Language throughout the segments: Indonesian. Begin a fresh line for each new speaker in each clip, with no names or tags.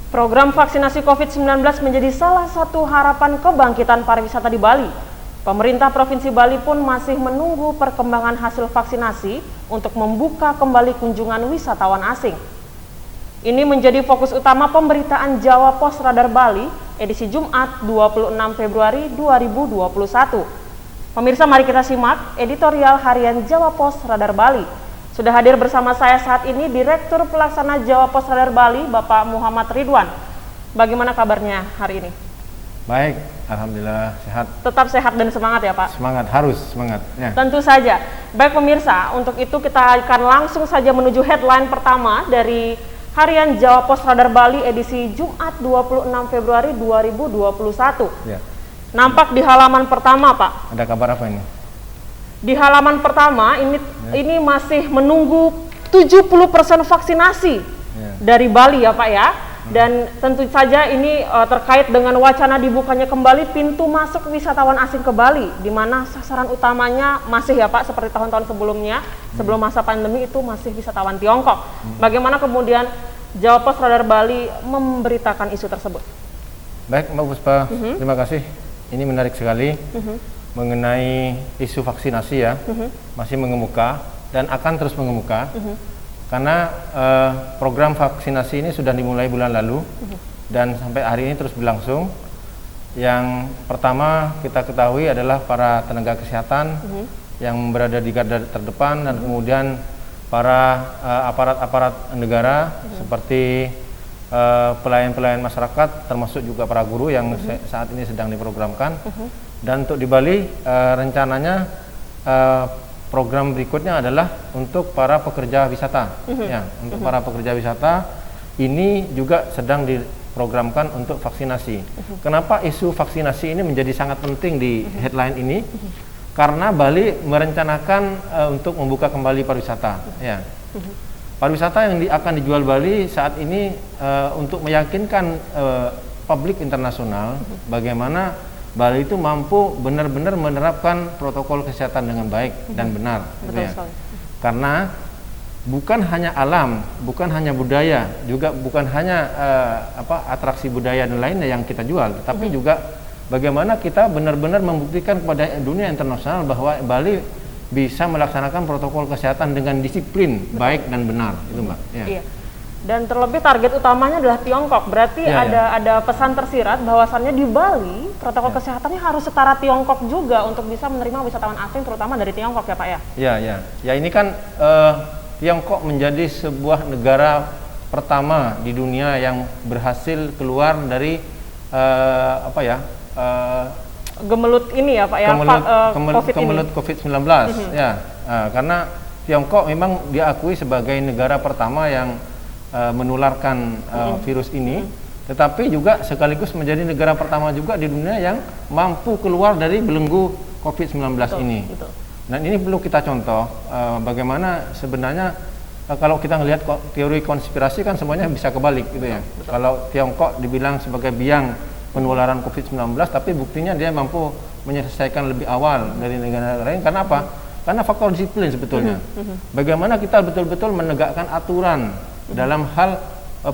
Program vaksinasi COVID-19 menjadi salah satu harapan kebangkitan pariwisata di Bali. Pemerintah Provinsi Bali pun masih menunggu perkembangan hasil vaksinasi untuk membuka kembali kunjungan wisatawan asing. Ini menjadi fokus utama pemberitaan Jawa Pos Radar Bali edisi Jumat 26 Februari 2021. Pemirsa, mari kita simak editorial harian Jawa Pos Radar Bali. Sudah hadir bersama saya saat ini Direktur Pelaksana Jawa Pos Radar Bali, Bapak Muhammad Ridwan. Bagaimana kabarnya hari ini?
Baik, alhamdulillah sehat.
Tetap sehat dan semangat ya Pak?
Semangat, harus semangat. Ya.
Tentu saja. Baik pemirsa, untuk itu kita akan langsung saja menuju headline pertama dari harian Jawa Pos Radar Bali edisi Jumat 26 Februari 2021.
Ya.
Nampak di halaman pertama Pak.
Ada kabar apa ini?
Di halaman pertama ini masih menunggu 70% vaksinasi dari Bali ya Pak ya. Dan tentu saja ini terkait dengan wacana dibukanya kembali pintu masuk wisatawan asing ke Bali, di mana sasaran utamanya masih ya Pak seperti tahun-tahun sebelumnya, sebelum masa pandemi itu masih wisatawan Tiongkok. Bagaimana kemudian Jawa Pos Radar Bali memberitakan isu tersebut?
Baik Mbak Puspa, terima kasih. Ini menarik sekali mengenai isu vaksinasi ya, masih mengemuka dan akan terus mengemuka. Karena program vaksinasi ini sudah dimulai bulan lalu dan sampai hari ini terus berlangsung. Yang pertama kita ketahui adalah para tenaga kesehatan yang berada di garda terdepan dan kemudian para aparat-aparat negara seperti pelayan-pelayan masyarakat, termasuk juga para guru yang saat ini sedang diprogramkan. Dan untuk di Bali rencananya program berikutnya adalah untuk para pekerja wisata. Ya, untuk para pekerja wisata ini juga sedang diprogramkan untuk vaksinasi. Kenapa isu vaksinasi ini menjadi sangat penting di headline ini? Karena Bali merencanakan untuk membuka kembali pariwisata. Ya. Pariwisata yang akan dijual Bali saat ini untuk meyakinkan publik internasional bagaimana Bali itu mampu benar-benar menerapkan protokol kesehatan dengan baik dan benar. Gitu ya. Karena bukan hanya alam, bukan hanya budaya, juga bukan hanya atraksi budaya dan lainnya yang kita jual, tetapi juga bagaimana kita benar-benar membuktikan kepada dunia internasional bahwa Bali bisa melaksanakan protokol kesehatan dengan disiplin, baik dan benar, itu Mbak. Ya.
Iya. Dan terlebih target utamanya adalah Tiongkok. Berarti ada pesan tersirat bahwasannya di Bali protokol kesehatannya harus setara Tiongkok juga untuk bisa menerima wisatawan asing, terutama dari Tiongkok ya Pak ya?
Ya ini kan Tiongkok menjadi sebuah negara pertama di dunia yang berhasil keluar dari
gemelut ini ya Pak ya,
gemelut COVID-19 ya. Karena Tiongkok memang diakui sebagai negara pertama yang menularkan virus ini, tetapi juga sekaligus menjadi negara pertama juga di dunia yang mampu keluar dari belenggu COVID-19 ini. Betul. Dan ini perlu kita contoh bagaimana sebenarnya kalau kita melihat teori konspirasi kan semuanya bisa kebalik gitu ya. Kalau Tiongkok dibilang sebagai biang penularan COVID-19, tapi buktinya dia mampu menyelesaikan lebih awal dari negara lain. Karena apa? Karena faktor disiplin sebetulnya. Bagaimana kita betul-betul menegakkan aturan dalam hal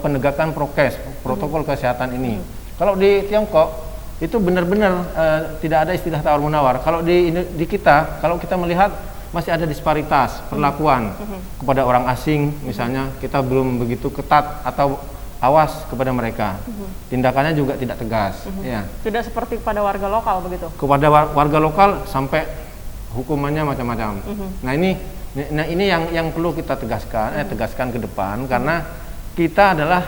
penegakan prokes, protokol kesehatan ini. Kalau di Tiongkok itu benar-benar tidak ada istilah tawar-menawar. Kalau di kita, kalau kita melihat masih ada disparitas perlakuan kepada orang asing, misalnya kita belum begitu ketat atau awas kepada mereka. Tindakannya juga tidak tegas. Ya.
Tidak seperti pada warga lokal begitu.
Kepada warga lokal sampai hukumannya macam-macam. Nah ini yang perlu kita tegaskan ke depan, karena kita adalah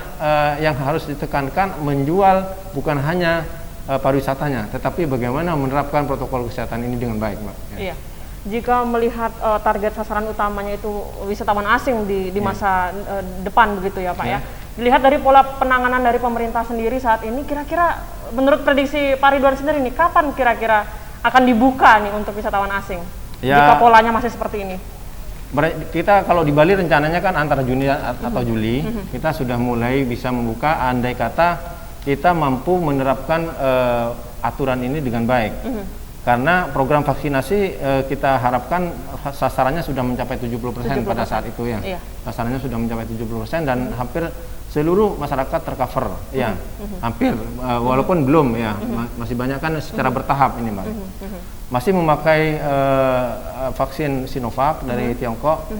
yang harus ditekankan menjual bukan hanya pariwisatanya, tetapi bagaimana menerapkan protokol kesehatan ini dengan baik, Mbak. Ya.
Iya. Jika melihat target sasaran utamanya itu wisatawan asing di masa depan begitu ya Pak ya. Dilihat dari pola penanganan dari pemerintah sendiri saat ini, kira-kira menurut prediksi Pak Ridwan sendiri nih, kapan kira-kira akan dibuka nih untuk wisatawan asing? Ya, jika polanya masih seperti ini.
Kita kalau di Bali rencananya kan antara Juni atau Juli kita sudah mulai bisa membuka, andai kata kita mampu menerapkan aturan ini dengan baik. Karena program vaksinasi kita harapkan sasarannya sudah mencapai 70% pada saat itu ya. Sasarannya sudah mencapai 70% dan hampir seluruh masyarakat tercover, ya, hampir, walaupun belum, ya, masih banyak kan secara bertahap ini, Mbak. Masih memakai vaksin Sinovac dari Tiongkok,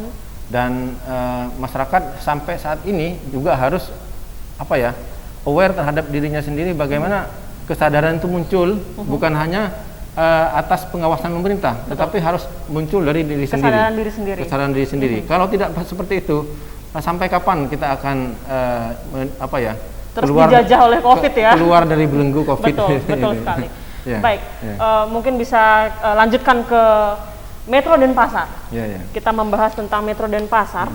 dan masyarakat sampai saat ini juga harus aware terhadap dirinya sendiri, bagaimana kesadaran itu muncul, bukan hanya atas pengawasan pemerintah, tetapi harus muncul dari diri sendiri. Kesadaran diri sendiri. Kalau tidak seperti itu, sampai kapan kita akan
terus dijajah oleh COVID ya?
Keluar dari belenggu COVID.
Betul sekali. Baik, mungkin bisa lanjutkan ke Metro Denpasar. Kita membahas tentang Metro Denpasar,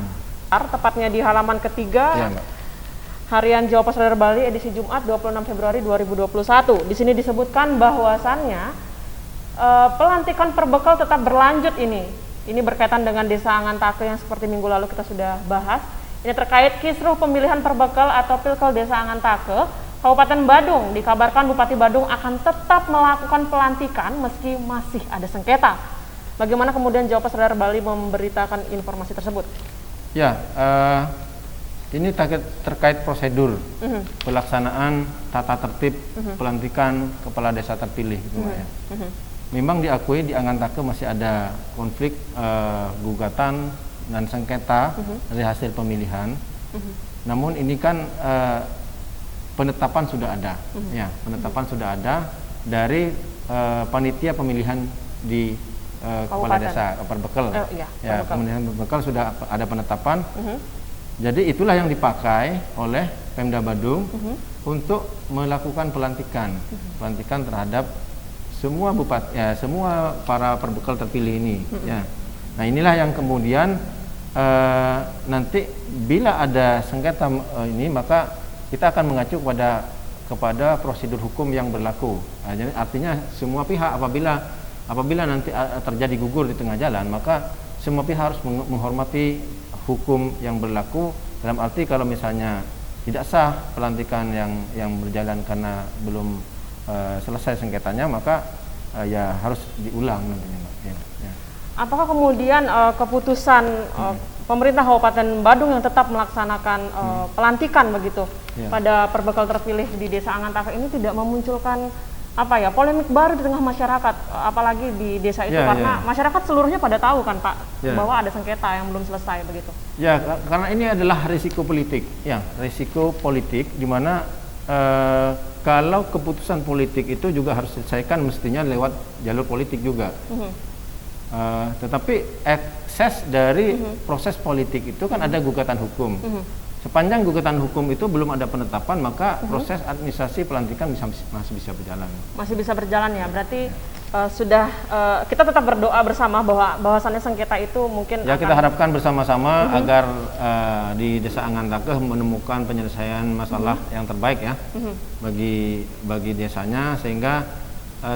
tepatnya di halaman ketiga. Harian Jawa Pos Radar Bali edisi Jumat 26 Februari 2021. Di sini disebutkan bahwasannya pelantikan perbekal tetap berlanjut ini. Ini berkaitan dengan Desa Angantake yang seperti minggu lalu kita sudah bahas. Ini terkait kisruh pemilihan perbekal atau Pilkel Desa Angantake, Kabupaten Badung. Dikabarkan Bupati Badung akan tetap melakukan pelantikan meski masih ada sengketa. Bagaimana kemudian Jawa Pos Radar Bali memberitakan informasi tersebut?
Ya, ini terkait prosedur pelaksanaan tata tertib pelantikan kepala desa terpilih, gitu, Mbak, ya. Memang diakui di Angantake masih ada konflik gugatan dan sengketa dari hasil pemilihan. Namun ini kan penetapan sudah ada, ya, penetapan sudah ada dari panitia pemilihan di kepala desa perbekal. Ya, pemilihan perbekal sudah ada penetapan. Jadi itulah yang dipakai oleh Pemda Badung untuk melakukan pelantikan terhadap semua bupati, ya, semua para perbekal terpilih ini. Ya. Nah, inilah yang kemudian nanti bila ada sengketa ini, maka kita akan mengacu kepada prosedur hukum yang berlaku. Nah, jadi artinya semua pihak apabila nanti terjadi gugur di tengah jalan, maka semua pihak harus menghormati hukum yang berlaku, dalam arti kalau misalnya tidak sah pelantikan yang berjalan karena belum selesai sengketanya, maka ya harus diulang nantinya, Mbak. Ya.
Apakah kemudian keputusan pemerintah Kabupaten Badung yang tetap melaksanakan pelantikan begitu pada perbekal terpilih di Desa Angantake ini tidak memunculkan polemik baru di tengah masyarakat, apalagi di desa itu, karena masyarakat seluruhnya pada tahu kan, Pak, bahwa ada sengketa yang belum selesai begitu.
Ya, karena ini adalah risiko politik, ya, risiko politik di mana kalau keputusan politik itu juga harus diselesaikan mestinya lewat jalur politik juga. Tetapi ekses dari proses politik itu kan ada gugatan hukum. Sepanjang gugatan hukum itu belum ada penetapan, maka proses administrasi pelantikan masih bisa berjalan. Masih bisa berjalan, ya.
Berarti kita tetap berdoa bersama bahwasannya sengketa itu mungkin
kita harapkan bersama-sama agar di Desa Angantake menemukan penyelesaian masalah yang terbaik, ya, bagi desanya, sehingga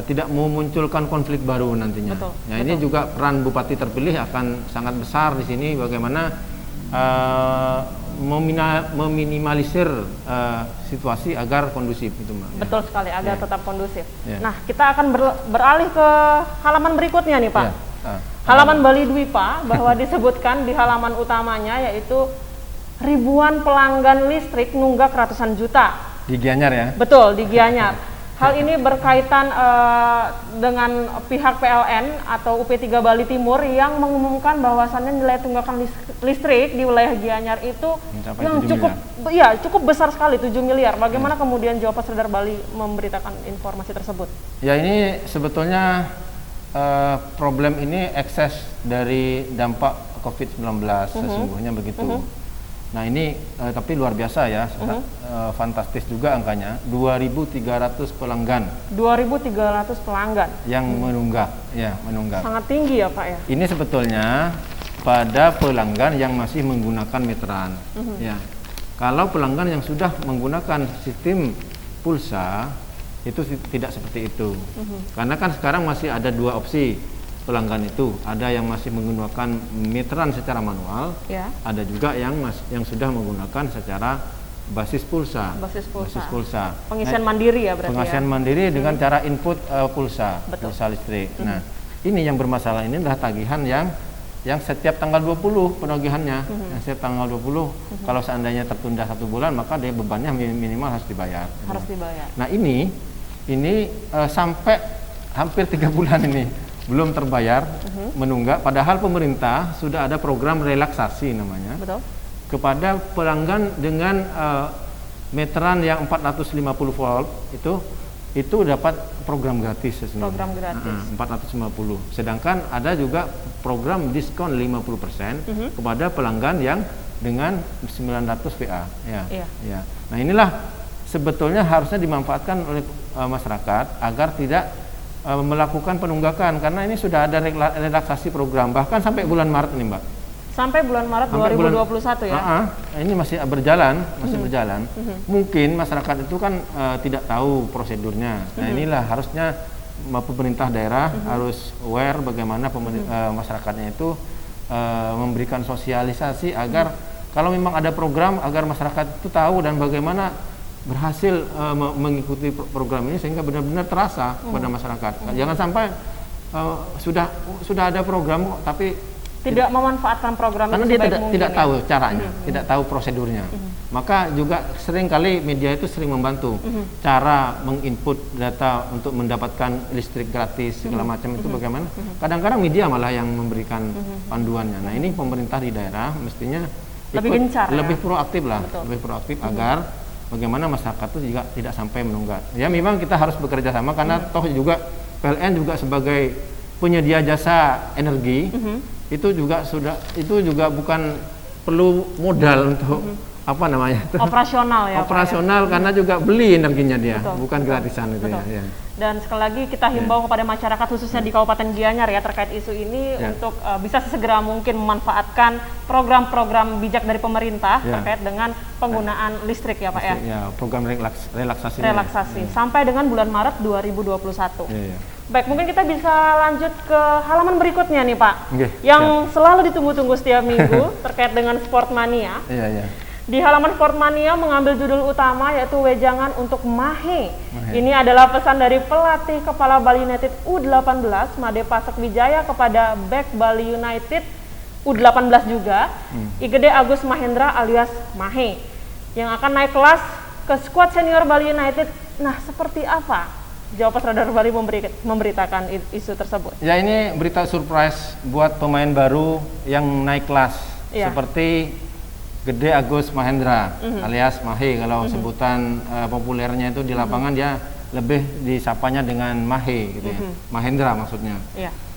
tidak memunculkan konflik baru nantinya. Ini juga peran Bupati terpilih akan sangat besar di sini, bagaimana meminimalisir situasi agar kondusif, itu, Mbak.
Betul sekali, agar tetap kondusif. Nah, kita akan beralih ke halaman berikutnya nih, Pak. Halaman Bali Dwipa, bahwa disebutkan di halaman utamanya yaitu ribuan pelanggan listrik nunggak ratusan juta.
Di Gianyar, ya?
Betul, di Gianyar. Hal ini berkaitan dengan pihak PLN atau UP3 Bali Timur yang mengumumkan bahwasannya nilai tunggakan listrik di wilayah Gianyar itu yang cukup besar sekali, 7 miliar. Bagaimana kemudian Jawa Pos Radar Bali memberitakan informasi tersebut?
Ya, ini sebetulnya problem ini ekses dari dampak COVID-19 sesungguhnya begitu. Nah, ini tapi luar biasa, ya, fantastis juga angkanya, 2.300 pelanggan.
2.300 pelanggan
yang menunggak, ya, menunggak.
Sangat tinggi, ya, Pak, ya.
Ini sebetulnya pada pelanggan yang masih menggunakan meteran, ya. Kalau pelanggan yang sudah menggunakan sistem pulsa itu tidak seperti itu. Karena kan sekarang masih ada dua opsi pelanggan itu, ada yang masih menggunakan meteran secara manual, ada juga yang sudah menggunakan secara basis pulsa. Pengisian mandiri, ya, berarti. Pengisian mandiri dengan cara input pulsa listrik. Nah, ini yang bermasalah ini adalah tagihan yang yang setiap tanggal 20 penagihannya. Yang setiap tanggal 20 kalau seandainya tertunda 1 bulan maka dia bebannya minimal harus dibayar.
Harus dibayar.
Nah, ini sampai hampir 3 bulan ini belum terbayar, menunggak, padahal pemerintah sudah ada program relaksasi namanya.
Betul.
Kepada pelanggan dengan meteran yang 450 volt itu dapat program gratis sesungguhnya.
Program gratis.
450. Sedangkan ada juga program diskon 50% kepada pelanggan yang dengan 900 VA. Ya. Nah, inilah sebetulnya harusnya dimanfaatkan oleh masyarakat agar tidak melakukan penunggakan, karena ini sudah ada relaksasi program bahkan sampai bulan Maret ini, Mbak.
Sampai bulan Maret 2021 ya?
Ini masih berjalan, berjalan. Mungkin masyarakat itu kan tidak tahu prosedurnya. Nah, inilah harusnya pemerintah daerah harus aware bagaimana masyarakatnya itu memberikan sosialisasi agar kalau memang ada program agar masyarakat itu tahu dan bagaimana berhasil mengikuti program ini sehingga benar-benar terasa kepada masyarakat. Jangan sampai sudah ada program tapi
tidak memanfaatkan program
karena
itu
dia tidak tahu caranya, tidak tahu prosedurnya. Maka juga sering kali media itu sering membantu cara menginput data untuk mendapatkan listrik gratis segala macam itu bagaimana. Kadang-kadang media malah yang memberikan panduannya. Nah, ini pemerintah di daerah mestinya
lebih gencar,
lebih proaktif lah,
Betul.
lebih proaktif agar bagaimana masyarakat itu juga tidak sampai menunggak. Ya, memang kita harus bekerja sama karena toh juga PLN juga sebagai penyedia jasa energi itu juga bukan perlu modal untuk apa namanya itu?
Operasional ya.
Operasional Pak, ya? Karena juga beli energinya dia, bukan gratisan itu
ya.
Ya.
Dan sekali lagi kita himbau kepada masyarakat khususnya di Kabupaten Gianyar ya terkait isu ini untuk bisa sesegera mungkin memanfaatkan program-program bijak dari pemerintah terkait dengan penggunaan listrik ya Pak ya.
Ya, program relaksasi.
Sampai dengan bulan Maret 2021.
Ya.
Baik, mungkin kita bisa lanjut ke halaman berikutnya nih Pak,
yang
selalu ditunggu-tunggu setiap minggu terkait dengan Sportmania.
Iya.
Di halaman Sportmania mengambil judul utama yaitu wejangan untuk Mahe. Ini adalah pesan dari pelatih kepala Bali United U18 Made Pasek Wijaya kepada back Bali United U18 juga, Igede Agus Mahendra alias Mahe, yang akan naik kelas ke skuad senior Bali United. Nah, seperti apa? Jawaban Radar Bali memberitakan isu tersebut.
Ya, ini berita surprise buat pemain baru yang naik kelas seperti Gede Agus Mahendra alias Mahe. Kalau sebutan populernya itu di lapangan dia lebih disapanya dengan Mahe gitu ya. Mahendra maksudnya.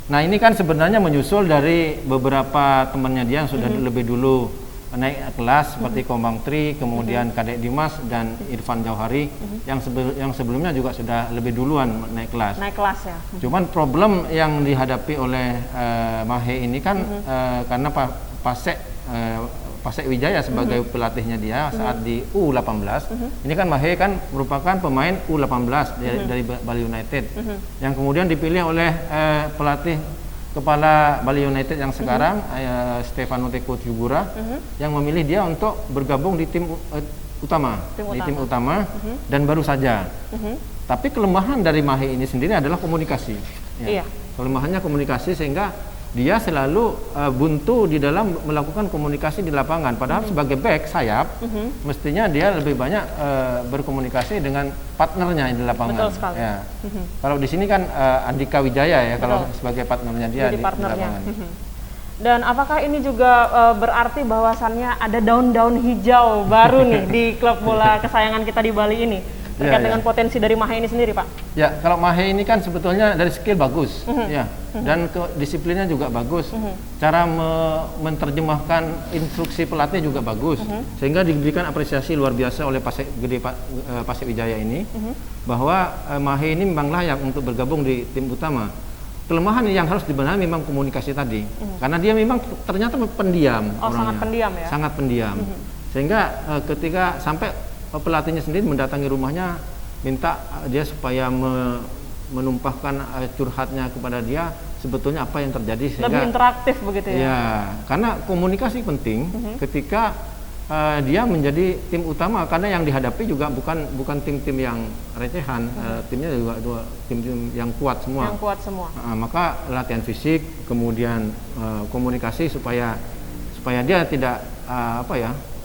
Nah, ini kan sebenarnya menyusul dari beberapa temannya dia yang sudah lebih dulu naik kelas seperti Kombang Tri, kemudian Kadek Dimas dan Irfan Jauhari yang sebelumnya juga sudah lebih duluan naik kelas.
Naik kelas ya.
Cuman problem yang dihadapi oleh Mahe ini kan karena Pasek Wijaya sebagai pelatihnya dia saat di U18. Ini kan Mahe kan merupakan pemain U18 dari Bali United yang kemudian dipilih oleh pelatih kepala Bali United yang sekarang Stefano Teko Tjugura yang memilih dia untuk bergabung di tim utama. Dan baru saja. Tapi kelemahan dari Mahe ini sendiri adalah komunikasi. Kelemahannya komunikasi sehingga dia selalu buntu di dalam melakukan komunikasi di lapangan. Padahal sebagai back sayap, mestinya dia lebih banyak berkomunikasi dengan partnernya di lapangan.
Betul sekali.
Ya. Kalau di sini kan Andika Wijaya ya, kalau sebagai partnernya dia di lapangan.
Dan apakah ini juga berarti bahwasannya ada daun-daun hijau baru nih di klub bola kesayangan kita di Bali ini? Terkait dengan potensi dari Mahe ini sendiri, Pak?
Ya, kalau Mahe ini kan sebetulnya dari skill bagus, dan disiplinnya juga bagus. Cara menerjemahkan instruksi pelatih juga bagus, sehingga diberikan apresiasi luar biasa oleh Pasek Wijaya ini, bahwa Mahe ini memang layak untuk bergabung di tim utama. Kelemahan yang harus dibenahi memang komunikasi tadi, karena dia memang ternyata pendiam orangnya.
Sangat pendiam ya?
Sangat pendiam, sehingga ketika sampai pelatihnya sendiri mendatangi rumahnya minta dia supaya menumpahkan curhatnya kepada dia sebetulnya apa yang terjadi sehingga
lebih interaktif begitu ya.
Ya, karena komunikasi penting ketika dia menjadi tim utama karena yang dihadapi juga bukan tim-tim yang recehan, timnya juga tim-tim yang kuat semua.
Yang kuat semua.
Maka latihan fisik, kemudian komunikasi supaya dia tidak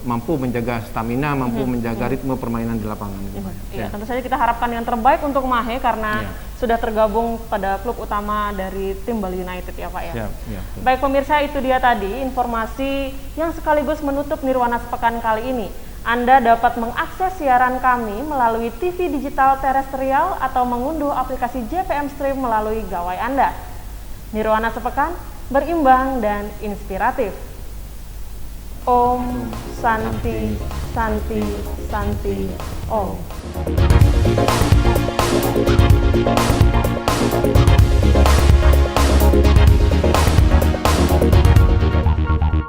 mampu menjaga stamina, mampu menjaga ritme permainan di lapangan.
Iya, tentu saja kita harapkan yang terbaik untuk Mahe karena sudah tergabung pada klub utama dari tim Bali United ya Pak ya. Baik pemirsa, itu dia tadi informasi yang sekaligus menutup Nirwana Sepekan kali ini. Anda dapat mengakses siaran kami melalui TV digital terestrial atau mengunduh aplikasi JPM Stream melalui gawai Anda. Nirwana Sepekan, berimbang dan inspiratif. Om Santi Santi Santi Om.